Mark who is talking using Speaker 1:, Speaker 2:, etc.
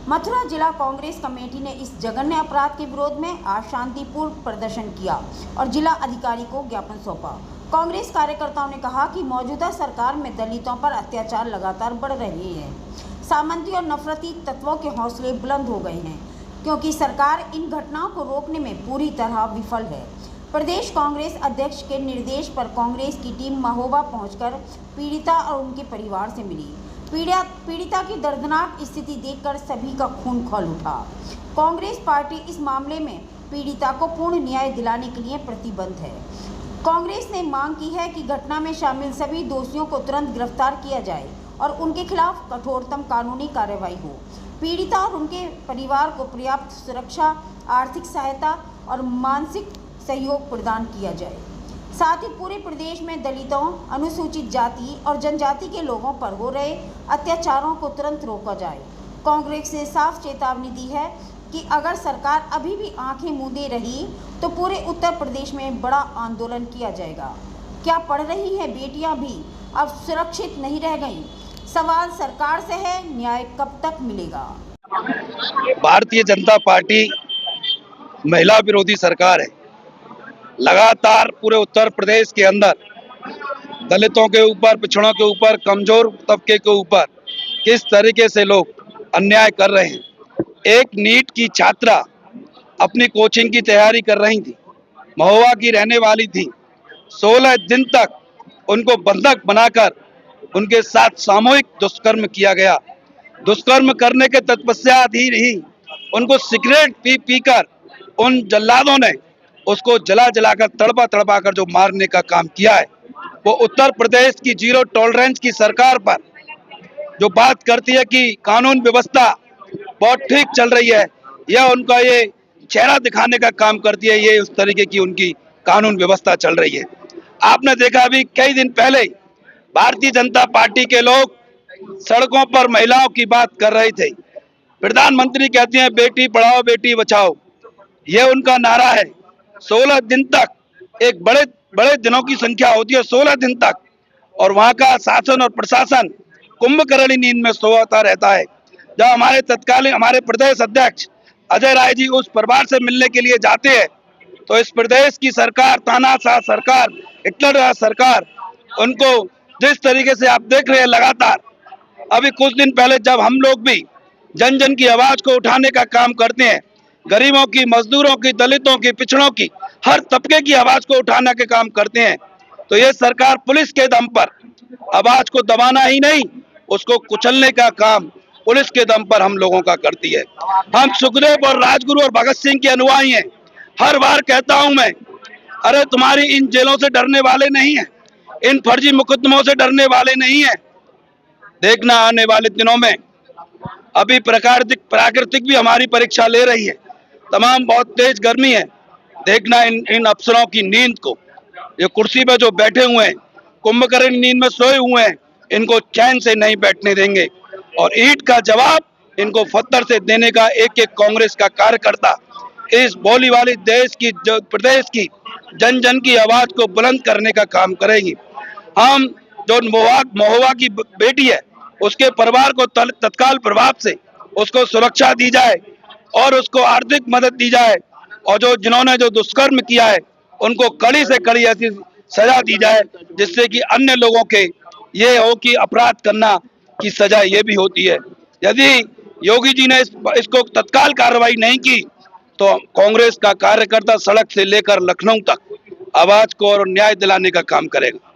Speaker 1: मथुरा जिला कांग्रेस कमेटी ने इस जघन्य अपराध के विरोध में आज शांतिपूर्ण प्रदर्शन किया और जिला अधिकारी को ज्ञापन सौंपा। कांग्रेस कार्यकर्ताओं ने कहा कि मौजूदा सरकार में दलितों पर अत्याचार लगातार बढ़ रहे हैं। सामंती और नफरती तत्वों के हौसले बुलंद हो गए हैं क्योंकि सरकार इन घटनाओं को रोकने में पूरी तरह विफल है। प्रदेश कांग्रेस अध्यक्ष के निर्देश पर कांग्रेस की टीम महोबा पहुंचकर पीड़िता और उनके परिवार से मिली। पीड़िता की दर्दनाक स्थिति देखकर सभी का खून खौल उठा। कांग्रेस पार्टी इस मामले में पीड़िता को पूर्ण न्याय दिलाने के लिए प्रतिबद्ध है। कांग्रेस ने मांग की है कि घटना में शामिल सभी दोषियों को तुरंत गिरफ्तार किया जाए और उनके खिलाफ कठोरतम कानूनी कार्रवाई हो। पीड़िता और उनके परिवार को पर्याप्त सुरक्षा, आर्थिक सहायता और मानसिक सहयोग प्रदान किया जाए। साथ ही पूरे प्रदेश में दलितों, अनुसूचित जाति और जनजाति के लोगों पर हो रहे अत्याचारों को तुरंत रोका जाए। कांग्रेस ने साफ चेतावनी दी है कि अगर सरकार अभी भी आंखें मूंदे रही तो पूरे उत्तर प्रदेश में बड़ा आंदोलन किया जाएगा। क्या पढ़ रही हैं बेटियां भी अब सुरक्षित नहीं रह गईं? सवाल सरकार से है, न्याय कब तक मिलेगा?
Speaker 2: भारतीय जनता पार्टी महिला विरोधी सरकार है। लगातार पूरे उत्तर प्रदेश के अंदर दलितों के ऊपर, पिछड़ों के ऊपर, कमजोर तबके के ऊपर किस तरीके से लोग अन्याय कर रहे हैं। एक नीट की छात्रा अपनी कोचिंग की तैयारी कर रही थी, महोबा की रहने वाली थी। 16 दिन तक उनको बंधक बनाकर उनके साथ सामूहिक दुष्कर्म किया गया। दुष्कर्म करने के तत्पश्चात ही उनको सिगरेट पी पीकर उन जल्लादों ने उसको जला जलाकर, तड़पा तड़पा कर जो मारने का काम किया है, वो उत्तर प्रदेश की जीरो टॉलरेंस की सरकार पर जो बात करती है कि कानून व्यवस्था बहुत ठीक चल रही है, यह उनका ये चेहरा दिखाने का काम करती है। ये उस तरीके की उनकी कानून व्यवस्था चल रही है। आपने देखा अभी कई दिन पहले भारतीय जनता पार्टी के लोग सड़कों पर महिलाओं की बात कर रहे थे। प्रधानमंत्री कहते हैं बेटी पढ़ाओ बेटी बचाओ, ये उनका नारा है। 16 दिन तक एक बड़े बड़े दिनों की संख्या होती है, 16 दिन तक, और वहां का शासन और प्रशासन कुंभकर्णी नींद में सोता रहता है। जब हमारे तत्कालीन हमारे प्रदेश अध्यक्ष अजय राय जी उस परिवार से मिलने के लिए जाते हैं तो इस प्रदेश की सरकार, तानाशाह सरकार, हिटलर सरकार, उनको जिस तरीके से आप देख रहे हैं लगातार। अभी कुछ दिन पहले जब हम लोग भी जन जन की आवाज को उठाने का काम करते हैं, गरीबों की, मजदूरों की, दलितों की, पिछड़ों की, हर तबके की आवाज को उठाने के काम करते हैं, तो ये सरकार पुलिस के दम पर आवाज को दबाना ही नहीं, उसको कुचलने का काम पुलिस के दम पर हम लोगों का करती है। हम सुखदेव और राजगुरु और भगत सिंह के अनुयायी हैं। हर बार कहता हूं मैं, अरे तुम्हारी इन जेलों से डरने वाले नहीं है, इन फर्जी मुकदमों से डरने वाले नहीं है। देखना आने वाले दिनों में, अभी प्राकृतिक भी हमारी परीक्षा ले रही है। तमाम बहुत तेज गर्मी है। देखना इन अफसरों की नींद को, ये कुर्सी पे जो बैठे हुए हैं, कुंभकर्ण नींद में सोए हुए हैं, इनको चैन से नहीं बैठने देंगे। और ईंट का जवाब इनको पत्थर से देने का एक एक कांग्रेस का कार्यकर्ता इस बोली वाली देश की, जो प्रदेश की जन जन की आवाज को बुलंद करने का काम करेंगे। हम जो महोबा की बेटी है, उसके परिवार को तत्काल प्रभाव से उसको सुरक्षा दी जाए और उसको आर्थिक मदद दी जाए, और जिन्होंने जो दुष्कर्म किया है उनको कड़ी से कड़ी ऐसी सजा दी जाए जिससे कि अन्य लोगों के ये हो कि अपराध करना की सजा ये भी होती है। यदि योगी जी ने इसको तत्काल कार्रवाई नहीं की तो कांग्रेस का कार्यकर्ता सड़क से लेकर लखनऊ तक आवाज को और न्याय दिलाने का काम करेगा।